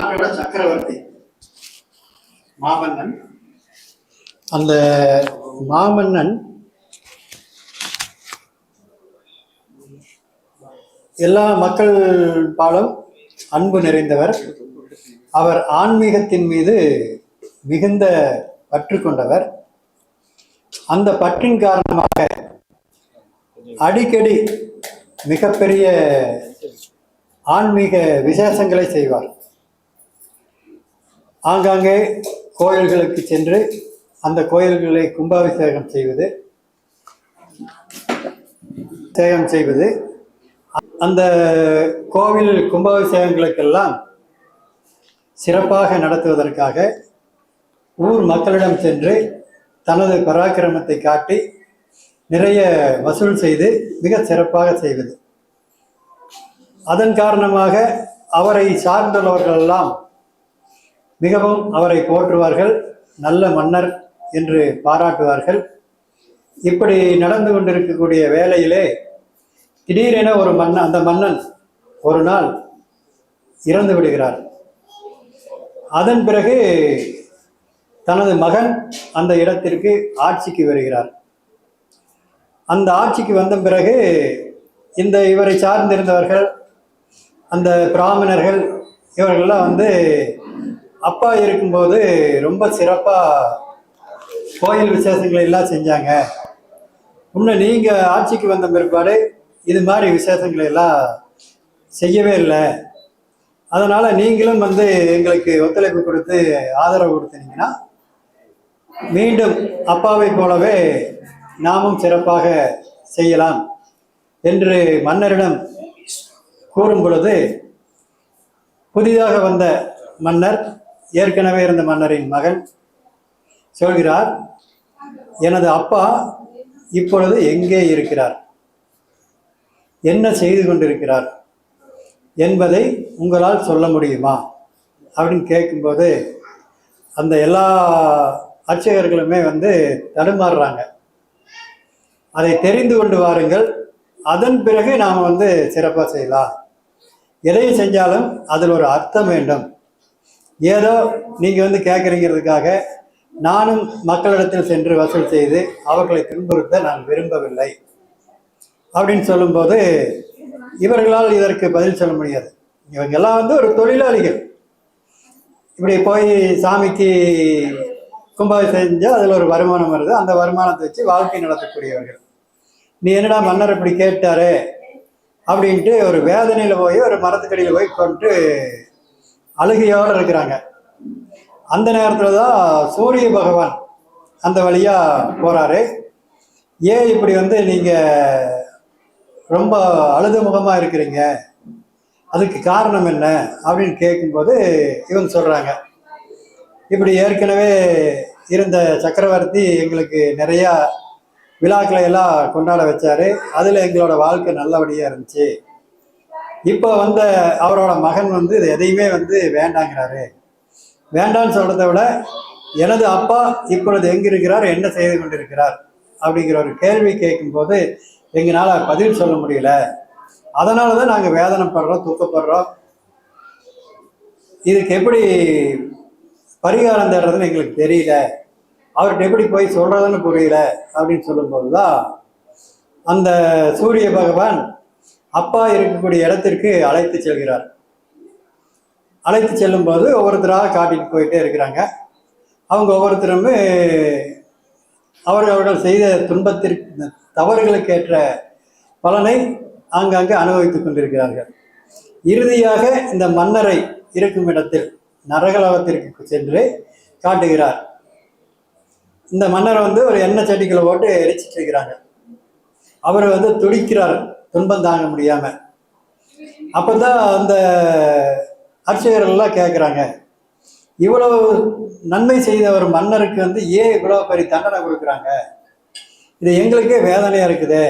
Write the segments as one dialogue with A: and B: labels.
A: நாட்டோட சக்கரவர்த்தி மாமன்னன். அந்த மாமன்னன் எல்லா மக்கள் பாலும் அன்பு நிறைந்தவர். அவர் ஆன்மீகத்தின் மீது மிகுந்த பற்று கொண்டவர். அந்த பற்றின் காரணமாக அடிக்கடி மிகப்பெரிய ஆன்மீக விசேஷங்களை செய்வார். ஆங்காங்கே கோயில்களுக்கு சென்று அந்த கோயில்களை கும்பாபிஷேகம் செய்வது அந்த கோவில் கும்பாபிஷேகங்களுக்கெல்லாம் சிறப்பாக நடத்துவதற்காக ஊர் மக்களிடம் சென்று தனது பராக்கிரமத்தை காட்டி நிறைய வசூல் செய்து மிக சிறப்பாக செய்வது. அதன் காரணமாக அவரை சார்ந்துள்ளவர்களெல்லாம் மிகவும் அவரை போற்றுவார்கள், நல்ல மன்னர் என்று பாராட்டுவார்கள். இப்படி நடந்து கொண்டிருக்கக்கூடிய வேளையிலே திடீரென அந்த மன்னன் ஒரு நாள் இறந்து விடுகிறார். அதன் பிறகு தனது மகன் அந்த இடத்திற்கு ஆட்சிக்கு வருகிறார். அந்த ஆட்சிக்கு வந்த பிறகு இவரை சார்ந்திருந்தவர்கள், அந்த பிராமணர்கள், இவர்கள்லாம் அப்பா இருக்கும்போது ரொம்ப சிறப்பாக கோயில் விசேஷங்களை எல்லாம் செஞ்சாங்க. இன்னும் நீங்கள் ஆட்சிக்கு வந்த பிற்பாடு இது மாதிரி விசேஷங்களை எல்லாம் செய்யவே இல்லை. அதனால் நீங்களும் எங்களுக்கு ஒத்துழைப்பு கொடுத்து ஆதரவு கொடுத்தீங்கன்னா மீண்டும் அப்பாவை போலவே நாமும் சிறப்பாக செய்யலாம் என்று மன்னரிடம் கூறும் பொழுது, புதிதாக வந்த மன்னர், ஏற்கனவே இருந்த மன்னரின் மகன் சொல்கிறார், எனது அப்பா இப்பொழுது எங்கே இருக்கிறார், என்ன செய்து கொண்டிருக்கிறார் என்பதை உங்களால் சொல்ல முடியுமா அப்படின்னு கேட்கும்போது அந்த எல்லா அர்ச்சகர்களுமே தடுமாறுறாங்க. அதை தெரிந்து கொண்டு வாருங்கள், அதன் பிறகு நாம் சிறப்பாக செய்யலாம். எதையும் செஞ்சாலும் அதில் ஒரு அர்த்தம் வேண்டும். ஏதோ நீங்கள் கேட்குறீங்கிறதுக்காக நானும் மக்களிடத்தில் சென்று வசூல் செய்து அவர்களை துன்புறுத்த நான் விரும்பவில்லை அப்படின்னு சொல்லும்போது இவர்களால் இதற்கு பதில் சொல்ல முடியாது. இவங்கெல்லாம் ஒரு தொழிலாளிகள். இப்படி போய் சாமிக்கு கும்பாபிஷேகம் செஞ்சால் அதில் ஒரு வருமானம் வருது. அந்த வருமானத்தை வச்சு வாழ்க்கை நடத்தக்கூடியவர்கள். நீ என்னடா மன்னர் இப்படி கேட்டாரு அப்படின்ட்டு ஒரு வேதனையில் போய் ஒரு மரத்துக்கடியில் போய் கொண்டு அழுகையோடு இருக்கிறாங்க. அந்த நேரத்தில் தான் சூரிய பகவான் அந்த வழியாக போகிறாரு. ஏன் இப்படி நீங்கள் ரொம்ப அழுத முகமாக இருக்கிறீங்க, அதுக்கு காரணம் என்ன அப்படின்னு கேட்கும்போது இவங்க சொல்கிறாங்க, இப்படி ஏற்கனவே இருந்த சக்கரவர்த்தி எங்களுக்கு நிறையா விழாக்களை எல்லாம் கொண்டாட வச்சாரு, அதில் எங்களோட வாழ்க்கை நல்லபடியாக இருந்துச்சு. இப்போ அவரோட மகன் இது எதையுமே வேண்டாங்கிறாரு. வேண்டான்னு சொல்கிறத விட எனது அப்பா இப்பொழுது எங்கே இருக்கிறார், என்ன செய்து கொண்டிருக்கிறார் அப்படிங்கிற ஒரு கேள்வி கேட்கும்போது எங்களால் பதில் சொல்ல முடியல. அதனால தான் நாங்கள் வேதனைப்படுறோம், துக்கப்படுறோம். இதுக்கு எப்படி பரிகாரம் தேடுறதுன்னு எங்களுக்கு தெரியல, அவர்கிட்ட எப்படி போய் சொல்கிறதுன்னு புரியல அப்படின்னு சொல்லும்போது தான் அந்த சூரிய பகவான் அப்பா இருக்கக்கூடிய இடத்திற்கு அழைத்து செல்கிறார். அழைத்து செல்லும்போது ஒவ்வொருத்தராக காட்டிட்டு போயிட்டே இருக்கிறாங்க. அவங்க ஒவ்வொருத்தருமே அவர்கள் செய்த துன்பத்திற்கு தவறுகளுக்கு ஏற்ற பலனை ஆங்காங்கே அனுபவித்துக் கொண்டிருக்கிறார்கள். இறுதியாக இந்த மன்னரை இருக்கும் இடத்தில் நரகலோகத்திற்கு சென்று காட்டுகிறார். இந்த மன்னர் ஒரு எண்ணெய் சட்டிகளை போட்டு எரிச்சிட்டு இருக்கிறாங்க. அவர் துடிக்கிறார் துன்பம் தாங்க முடியாம. அப்பதான் அந்த அர்ச்சகர்கள்லாம் கேட்குறாங்க, இவ்வளவு நன்மை செய்த ஒரு மன்னருக்கு ஏன் இவ்வளவு பெரிய தண்டனை கொடுக்குறாங்க, இது எங்களுக்கே வேதனையாக இருக்குது,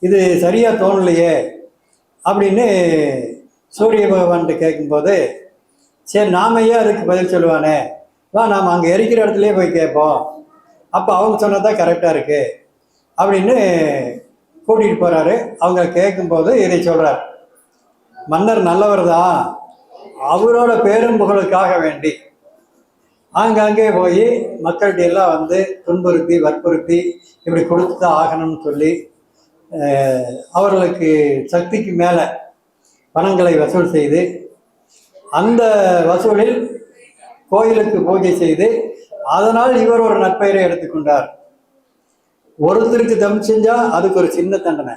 A: இது சரியாக தோணலையே அப்படின்னு சூரிய பகவான்கிட்ட கேட்கும்போது, சரி நாமையே அதுக்கு பதில் சொல்லுவானே, வா நாம் அங்கே எரிக்கிற இடத்துலையே போய் கேட்போம், அப்போ அவங்க சொன்னதான் கரெக்டாக இருக்குது அப்படின்னு கூட்டிகிட்டு போகிறாரு. அவங்க கேட்கும்போது இதை சொல்கிறார், மன்னர் நல்லவர் தான், அவரோட பேரும் புகழுக்காக வேண்டி ஆங்காங்கே போய் மக்கள்கிட்ட எல்லாம் வந்து துன்புறுத்தி வற்புறுத்தி இப்படி கொடுத்து தான் ஆகணும்னு சொல்லி அவர்களுக்கு சக்திக்கு மேலே பணங்களை வசூல் செய்து அந்த வசூலில் கோயிலுக்கு பூஜை செய்து அதனால் இவர் ஒரு நற்பெயரை எடுத்துக்கொண்டார். ஒருத்தருக்கு தப்பு செஞ்சா அதுக்கு ஒரு சின்ன தண்டனை,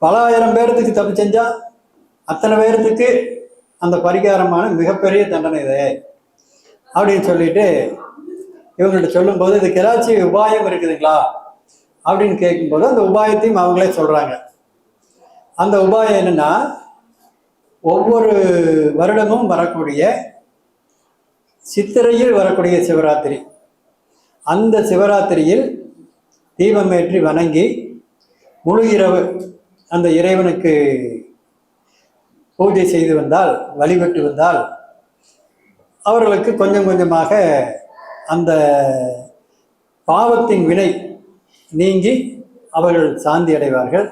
A: பல ஆயிரம் பேர்த்துக்கு தப்பு செஞ்சா அத்தனை பேர்த்துக்கு அந்த பரிகாரமான மிகப்பெரிய தண்டனை இது அப்படின்னு சொல்லிட்டு இவங்கள்ட்ட சொல்லும்போது இதுக்கு ஏதாச்சும் உபாயம் இருக்குதுங்களா அப்படின்னு கேட்கும்போது அந்த உபாயத்தையும் அவங்களே சொல்றாங்க. அந்த உபாயம் என்னன்னா, ஒவ்வொரு வருடமும் வரக்கூடிய சித்திரையில் வரக்கூடிய சிவராத்திரி, அந்த சிவராத்திரியில் தீபமேற்றி வணங்கி முழு இரவு அந்த இறைவனுக்கு பூஜை செய்து வந்தால், வழிபட்டு வந்தால் அவர்களுக்கு கொஞ்சம் கொஞ்சமாக அந்த பாவத்தின் வினை நீங்கி அவர்கள் சாந்தி அடைவார்கள்.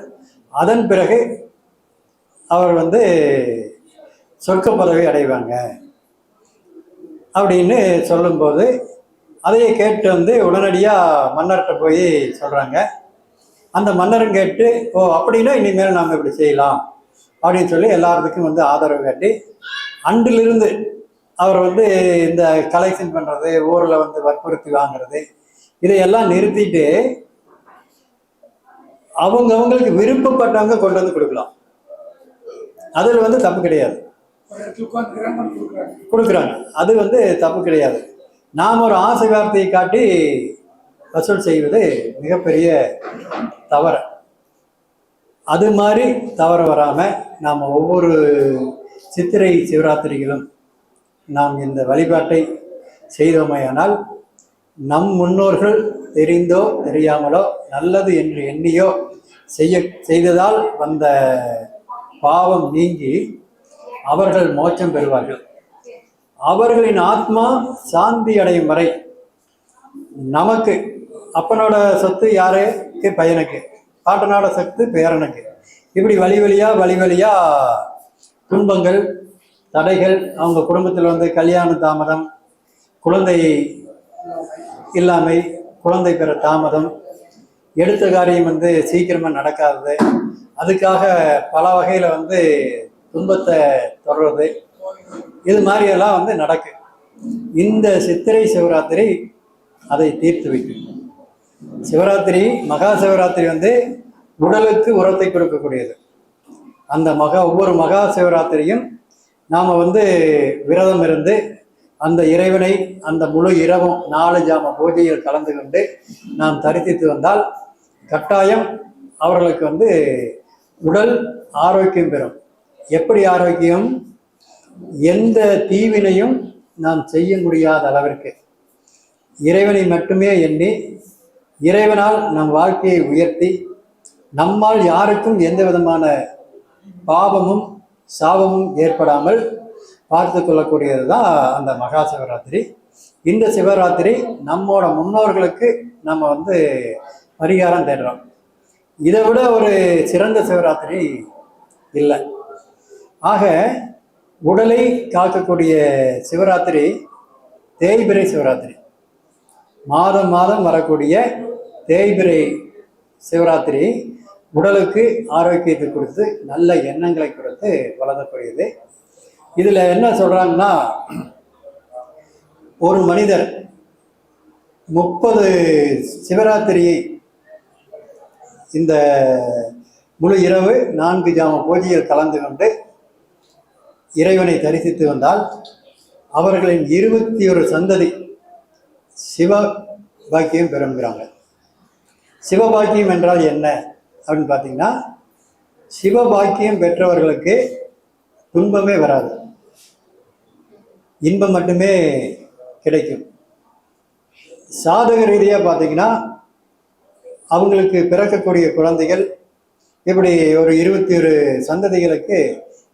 A: அதன் பிறகு அவர் வந்து சொர்க்க பதவி அடைவாங்க அப்படின்னு சொல்லும்போது அதையே கேட்டு வந்து உடனடியாக மன்னர்கிட்ட போய் சொல்கிறாங்க. அந்த மன்னரும் கேட்டு, ஓ அப்படின்னா இனிமேல் நாம் இப்படி செய்யலாம் அப்படின்னு சொல்லி எல்லாத்துக்கும் வந்து ஆதரவு காட்டி அன்றிலிருந்து அவர் வந்து இந்த கலெக்ஷன் பண்ணுறது, ஊரில் வந்து வற்புறுத்தி வாங்குறது இதையெல்லாம் நிறுத்திட்டு அவங்களுக்கு விருப்பப்பட்டவங்க கொண்டு வந்து கொடுக்கலாம். அதில் வந்து தப்பு கிடையாது, கொடுக்குறாங்க, அது வந்து தப்பு கிடையாது. நாம் ஒரு ஆசை வார்த்தையை காட்டி வசூல் செய்வது மிகப்பெரிய தவறு. அது மாதிரி தவற வராமல் நாம் ஒவ்வொரு சித்திரை சிவராத்திரிகளும் நாம் இந்த வழிபாட்டை செய்தோமையானால் நம் முன்னோர்கள் தெரிந்தோ தெரியாமலோ நல்லது என்று எண்ணியோ செய்ததால் வந்த பாவம் நீங்கி அவர்கள் மோட்சம் பெறுவார்கள். அவர்களின் ஆத்மா சாந்தி அடையும் வரை நமக்கு அப்பனோட சொத்து யாருக்கு? பையனுக்கு, பாட்டனோட சொத்து பேரனுக்கு, இப்படி வழி வழியா துன்பங்கள் தடைகள், அவங்க குடும்பத்தில் வந்து கல்யாண தாமதம், குழந்தை இல்லாமை, குழந்தை பெற தாமதம், எடுத்த காரியம் வந்து சீக்கிரமாக நடக்காதது, அதுக்காக பல வகையில் வந்து துன்பத்தை தொடர்றது, இது மாதிரியெல்லாம் வந்து நடக்கு. இந்த சித்திரை சிவராத்திரி அதை தீர்த்து வைக்கும். சிவராத்திரி, மகா சிவராத்திரி வந்து உடலுக்கு உரத்தை கொடுக்கக்கூடியது. அந்த ஒவ்வொரு மகா சிவராத்திரியும் நாம் வந்து விரதம் இருந்து அந்த இறைவனை அந்த முழு இரவும் 4 ஜாம பூஜையில் கலந்து கொண்டு நாம் தரிசித்து வந்தால் கட்டாயம் அவர்களுக்கு வந்து உடல் ஆரோக்கியம் பெறும். எப்படி ஆரோக்கியம்? எந்த தீவினையும் நாம் செய்ய முடியாத அளவிற்கு இறைவனை மட்டுமே எண்ணி இறைவனால் நம் வாழ்க்கையை உயர்த்தி நம்மால் யாருக்கும் எந்த விதமான பாவமும் சாபமும் ஏற்படாமல் பார்த்து கொள்ளக்கூடியது தான் அந்த மகா சிவராத்திரி. இந்த சிவராத்திரி நம்மோட முன்னோர்களுக்கு நம்ம வந்து பரிகாரம் தேடுறோம். இதை விட ஒரு சிறந்த சிவராத்திரி இல்லை. ஆக உடலை காக்கக்கூடிய சிவராத்திரி தேய்பிறை சிவராத்திரி, மாதம் மாதம் வரக்கூடிய தேய்பிறை சிவராத்திரி உடலுக்கு ஆரோக்கியத்தை கொடுத்து நல்ல எண்ணங்களை கொடுத்து வளரக்கூடியது. இதில் என்ன சொல்கிறாங்கன்னா, ஒரு மனிதர் 30 சிவராத்திரியை இந்த முழு இரவு 4 ஜாம பூஜையில் கலந்து கொண்டு இறைவனை தரிசித்து வந்தால் அவர்களின் 21 சந்ததி சிவ பாக்கியம் பெறுகிறாங்க. சிவபாக்கியம் என்றால் என்ன அப்படின்னு பார்த்தீங்கன்னா, சிவபாக்கியம் பெற்றவர்களுக்கு துன்பமே வராது, இன்பம் மட்டுமே கிடைக்கும். சாதக ரீதியாக பார்த்தீங்கன்னா அவங்களுக்கு பிறக்கக்கூடிய குழந்தைகள் இப்படி ஒரு 21 சந்ததிகளுக்கு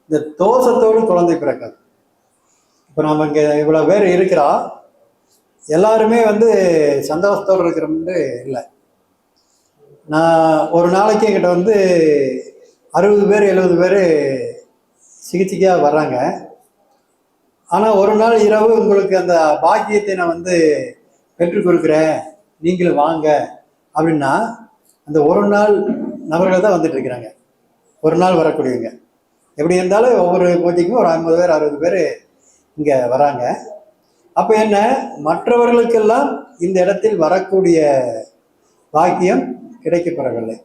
A: இந்த தோஷத்தோடு குழந்தை பிறக்காது. இப்போ நம்ம இங்கே இவ்வளோ பேர் இருக்கிறா, எல்லாருமே வந்து சந்தோஷத்தோடு இருக்கிறோம்னு இல்லை. நான் ஒரு நாளைக்கு என்கிட்ட வந்து 60 பேர் 70 பேர் சிகிச்சைக்காக வர்றாங்க. ஆனால் ஒரு நாள் இரவு உங்களுக்கு அந்த பாக்கியத்தை நான் வந்து பெற்றுக் கொடுக்குறேன், நீங்களும் வாங்க அப்படின்னா அந்த ஒரு நாள் நபர்கள் தான் வந்துட்டு இருக்கிறாங்க. ஒரு நாள் வரக்கூடியவங்க எப்படி இருந்தாலும் ஒவ்வொரு பூஜைக்கும் ஒரு 50 பேர் 60 பேர் இங்கே வராங்க. அப்போ என்ன, மற்றவர்களுக்கெல்லாம் இந்த இடத்தில் வரக்கூடிய பாக்கியம் கிடைக்கப்பெறவில்லை.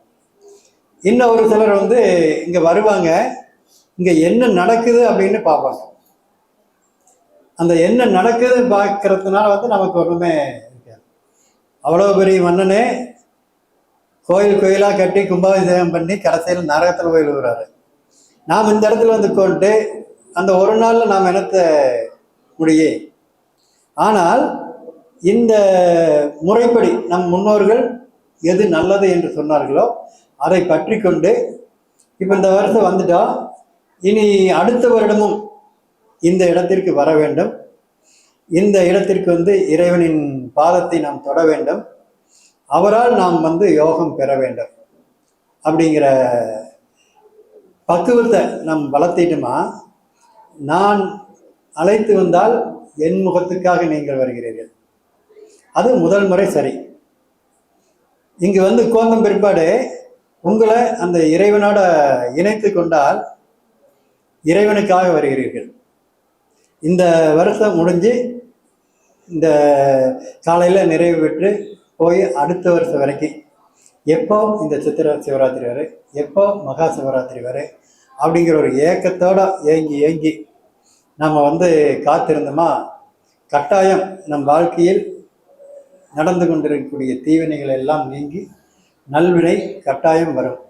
A: இன்னும் ஒரு சிலர் வந்து இங்கே வருவாங்க, இங்கே என்ன நடக்குது அப்படின்னு பார்ப்பாங்க. அந்த என்ன நடக்குது பார்க்கறதுனால வந்து நமக்கு ஒன்றுமே இருக்காது. அவ்வளோ பெரிய மன்னனே கோயில் கோயிலாக கட்டி கும்பாபிஷேகம் பண்ணி கடைசியில் நரகத்தில் போய் விழுகிறாரு. நாம் இந்த இடத்துல வந்து கொண்டு அந்த ஒரு நாளில் நாம் என்னத்த முடியே. ஆனால் இந்த முறைப்படி நம் முன்னோர்கள் எது நல்லது என்று சொன்னார்களோ அதை பற்றி கொண்டு இப்போ இந்த வருஷம் வந்துட்டோம், இனி அடுத்த வருடமும் இந்த இடத்திற்கு வர வேண்டும், இந்த இடத்திற்கு வந்து இறைவனின் பாதத்தை நாம் தொட வேண்டும், அவரால் நாம் வந்து யோகம் பெற வேண்டும் அப்படிங்கிற பக்குவத்தை நாம் வளர்த்திட்டுமா, நான் அழைத்து வந்தால் என் முகத்துக்காக நீங்கள் வருகிறீர்கள், அது முதல் முறை சரி. இங்கு வந்து கோந்தம் பிற்பாடு உங்களை அந்த இறைவனோட இணைத்து கொண்டால் இறைவனுக்காக வருகிறீர்கள். இந்த வருஷம் முடிஞ்சு இந்த காலையில் நிறைவு பெற்று போய் அடுத்த வருஷம் வரைக்கும் எப்போ இந்த சித்திரை சிவராத்திரி வரை, எப்போ மகா சிவராத்திரி வரை அப்படிங்கிற ஒரு ஏக்கத்தோடு ஏங்கி நம்ம வந்து காத்திருந்தோமா, கட்டாயம் நம் வாழ்க்கையில் நடந்து கொண்டிருக்கக்கூடிய தீவினைகள் எல்லாம் நீங்கி நல்வினை கட்டாயம் வரும்.